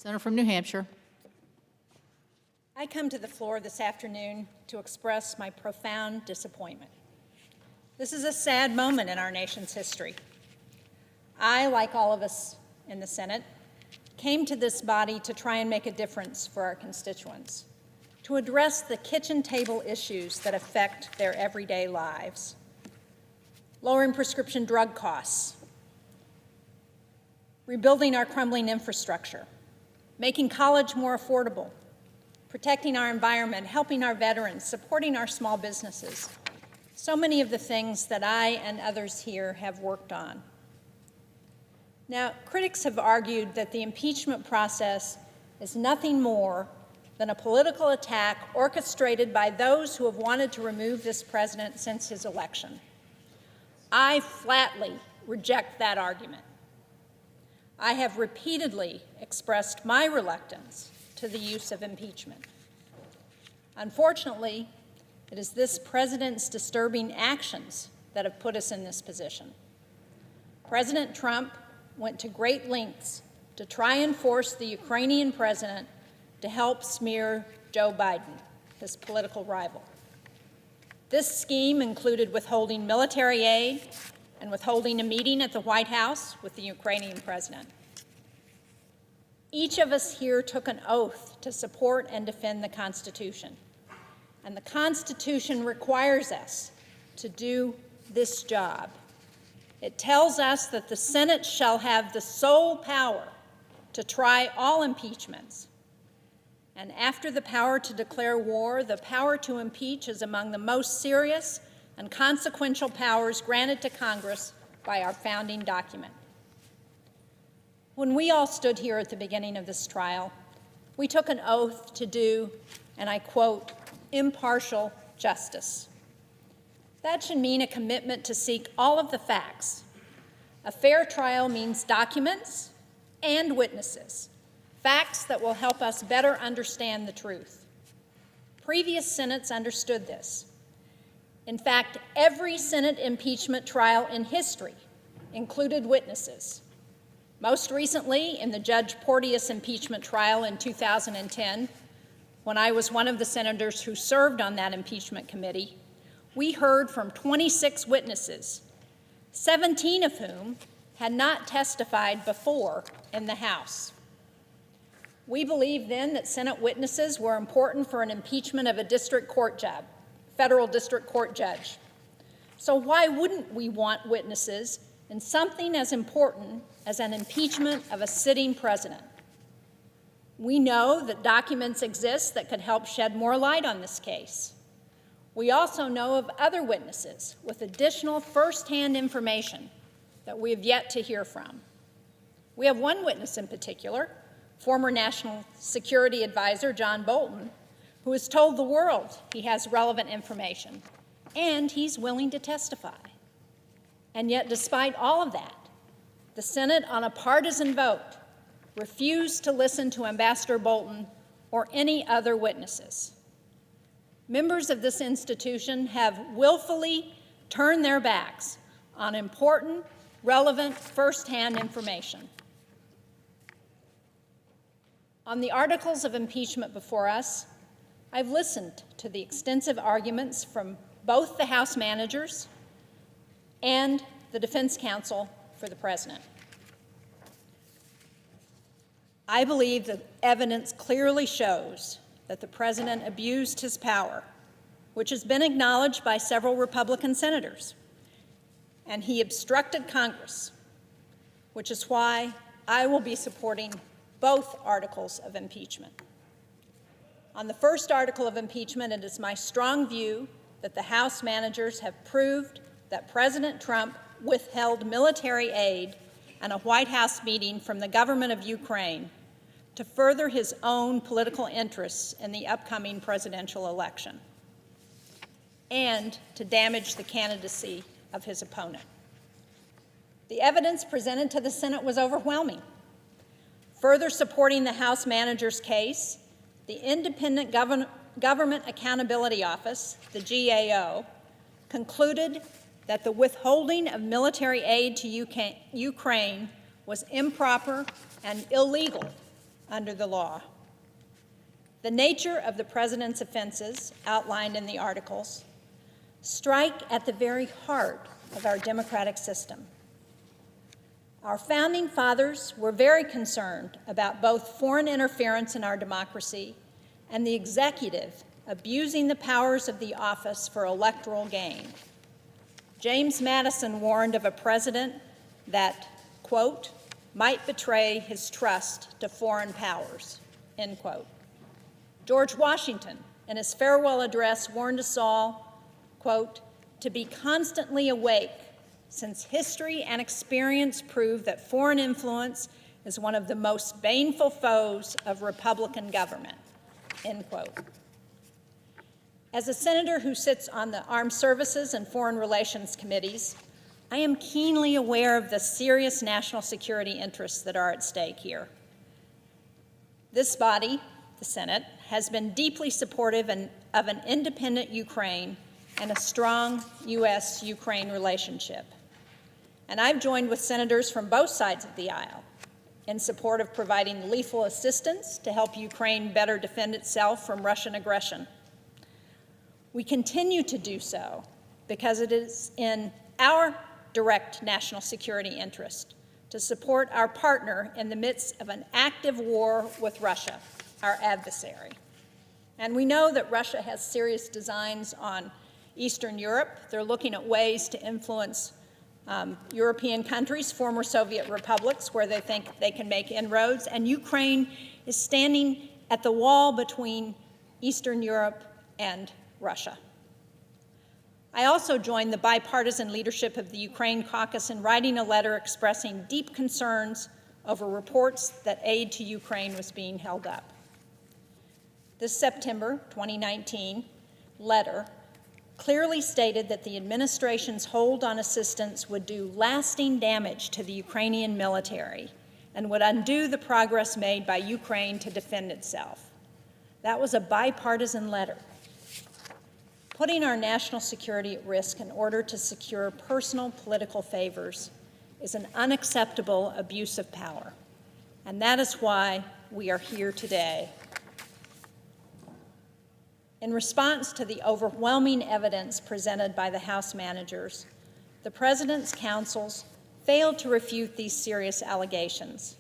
Senator from New Hampshire. I come to the floor this afternoon to express my profound disappointment. This is a sad moment in our nation's history. I, like all of us in the Senate, came to this body to try and make a difference for our constituents, to address the kitchen table issues that affect their everyday lives. Lowering prescription drug costs, rebuilding our crumbling infrastructure, making college more affordable, protecting our environment, helping our veterans, supporting our small businesses. So many of the things that I and others here have worked on. Now, critics have argued that the impeachment process is nothing more than a political attack orchestrated by those who have wanted to remove this president since his election. I flatly reject that argument. I have repeatedly expressed my reluctance to the use of impeachment. Unfortunately, it is this president's disturbing actions that have put us in this position. President Trump went to great lengths to try and force the Ukrainian president to help smear Joe Biden, his political rival. This scheme included withholding military aid and withholding a meeting at the White House with the Ukrainian president. Each of us here took an oath to support and defend the Constitution, and the Constitution requires us to do this job. It tells us that the Senate shall have the sole power to try all impeachments, and after the power to declare war, the power to impeach is among the most serious and consequential powers granted to Congress by our founding document. When we all stood here at the beginning of this trial, we took an oath to do, and I quote, impartial justice. That should mean a commitment to seek all of the facts. A fair trial means documents and witnesses, facts that will help us better understand the truth. Previous Senates understood this. In fact, every Senate impeachment trial in history included witnesses. Most recently, in the Judge Porteous impeachment trial in 2010, when I was one of the senators who served on that impeachment committee, we heard from 26 witnesses, 17 of whom had not testified before in the House. We believed then that Senate witnesses were important for an impeachment of a federal district court judge. So why wouldn't we want witnesses in something as important as an impeachment of a sitting president? We know that documents exist that could help shed more light on this case. We also know of other witnesses with additional firsthand information that we have yet to hear from. We have one witness in particular, former National Security Advisor John Bolton, who has told the world he has relevant information, and he's willing to testify. And yet, despite all of that, the Senate, on a partisan vote, refused to listen to Ambassador Bolton or any other witnesses. Members of this institution have willfully turned their backs on important, relevant, firsthand information. On the articles of impeachment before us, I've listened to the extensive arguments from both the House managers and the defense counsel for the president. I believe the evidence clearly shows that the president abused his power, which has been acknowledged by several Republican senators, and he obstructed Congress, which is why I will be supporting both articles of impeachment. On the first article of impeachment, it is my strong view that the House managers have proved that President Trump withheld military aid and a White House meeting from the government of Ukraine to further his own political interests in the upcoming presidential election and to damage the candidacy of his opponent. The evidence presented to the Senate was overwhelming. Further supporting the House manager's case, the Independent Government Accountability Office, the GAO, concluded that the withholding of military aid to Ukraine was improper and illegal under the law. The nature of the president's offenses outlined in the Articles strike at the very heart of our democratic system. Our founding fathers were very concerned about both foreign interference in our democracy and the executive abusing the powers of the office for electoral gain. James Madison warned of a president that, quote, might betray his trust to foreign powers, end quote. George Washington, in his farewell address, warned us all, quote, to be constantly awake, since history and experience prove that foreign influence is one of the most baneful foes of Republican government, end quote. As a senator who sits on the Armed Services and Foreign Relations Committees, I am keenly aware of the serious national security interests that are at stake here. This body, the Senate, has been deeply supportive of an independent Ukraine and a strong U.S.-Ukraine relationship. And I've joined with senators from both sides of the aisle in support of providing lethal assistance to help Ukraine better defend itself from Russian aggression. We continue to do so because it is in our direct national security interest to support our partner in the midst of an active war with Russia, our adversary. And we know that Russia has serious designs on Eastern Europe. They're looking at ways to influence European countries, former Soviet republics, where they think they can make inroads, and Ukraine is standing at the wall between Eastern Europe and Russia. I also joined the bipartisan leadership of the Ukraine caucus in writing a letter expressing deep concerns over reports that aid to Ukraine was being held up. This September 2019 letter clearly stated that the administration's hold on assistance would do lasting damage to the Ukrainian military and would undo the progress made by Ukraine to defend itself. That was a bipartisan letter. Putting our national security at risk in order to secure personal political favors is an unacceptable abuse of power, and that is why we are here today. In response to the overwhelming evidence presented by the House managers, the President's counsels failed to refute these serious allegations.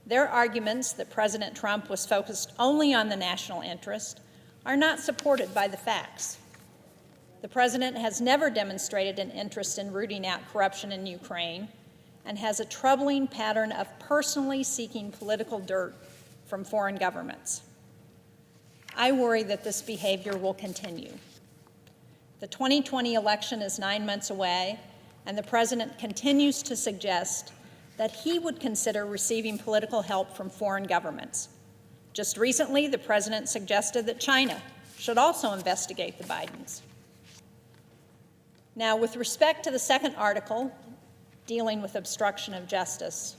Their arguments that President Trump was focused only on the national interest are not supported by the facts. The President has never demonstrated an interest in rooting out corruption in Ukraine and has a troubling pattern of personally seeking political dirt from foreign governments. I worry that this behavior will continue. The 2020 election is 9 months away, and the President continues to suggest that he would consider receiving political help from foreign governments. Just recently, the President suggested that China should also investigate the Bidens. Now, with respect to the second article, dealing with obstruction of justice,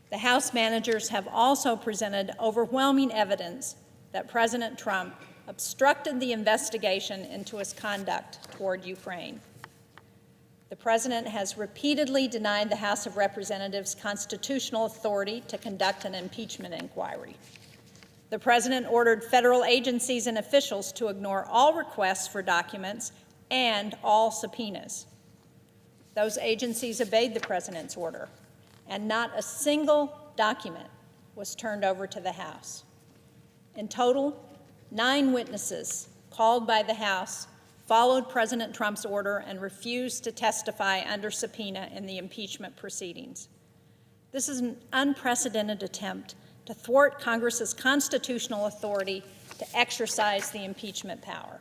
the House managers have also presented overwhelming evidence that President Trump obstructed the investigation into his conduct toward Ukraine. The President has repeatedly denied the House of Representatives constitutional authority to conduct an impeachment inquiry. The President ordered federal agencies and officials to ignore all requests for documents and all subpoenas. Those agencies obeyed the President's order, and not a single document was turned over to the House. In total, 9 witnesses called by the House followed President Trump's order and refused to testify under subpoena in the impeachment proceedings. This is an unprecedented attempt to thwart Congress's constitutional authority to exercise the impeachment power.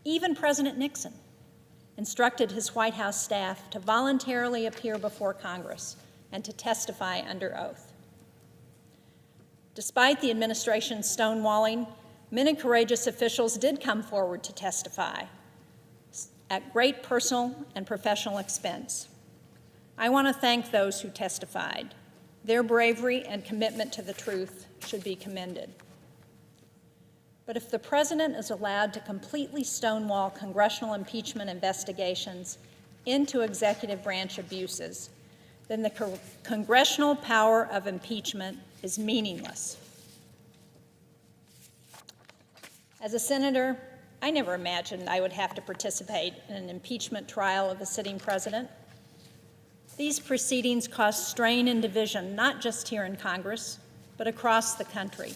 Even President Nixon instructed his White House staff to voluntarily appear before Congress and to testify under oath. Despite the administration's stonewalling, many courageous officials did come forward to testify at great personal and professional expense. I want to thank those who testified. Their bravery and commitment to the truth should be commended. But if the President is allowed to completely stonewall congressional impeachment investigations into executive branch abuses, then the congressional power of impeachment is meaningless. As a senator, I never imagined I would have to participate in an impeachment trial of a sitting president. These proceedings cause strain and division, not just here in Congress, but across the country.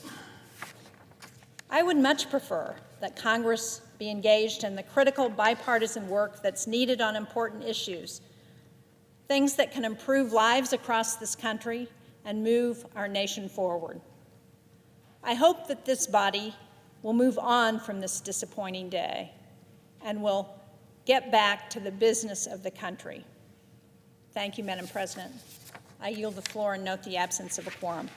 I would much prefer that Congress be engaged in the critical bipartisan work that's needed on important issues, things that can improve lives across this country and move our nation forward. I hope that this body will move on from this disappointing day and will get back to the business of the country. Thank you, Madam President. I yield the floor and note the absence of a quorum.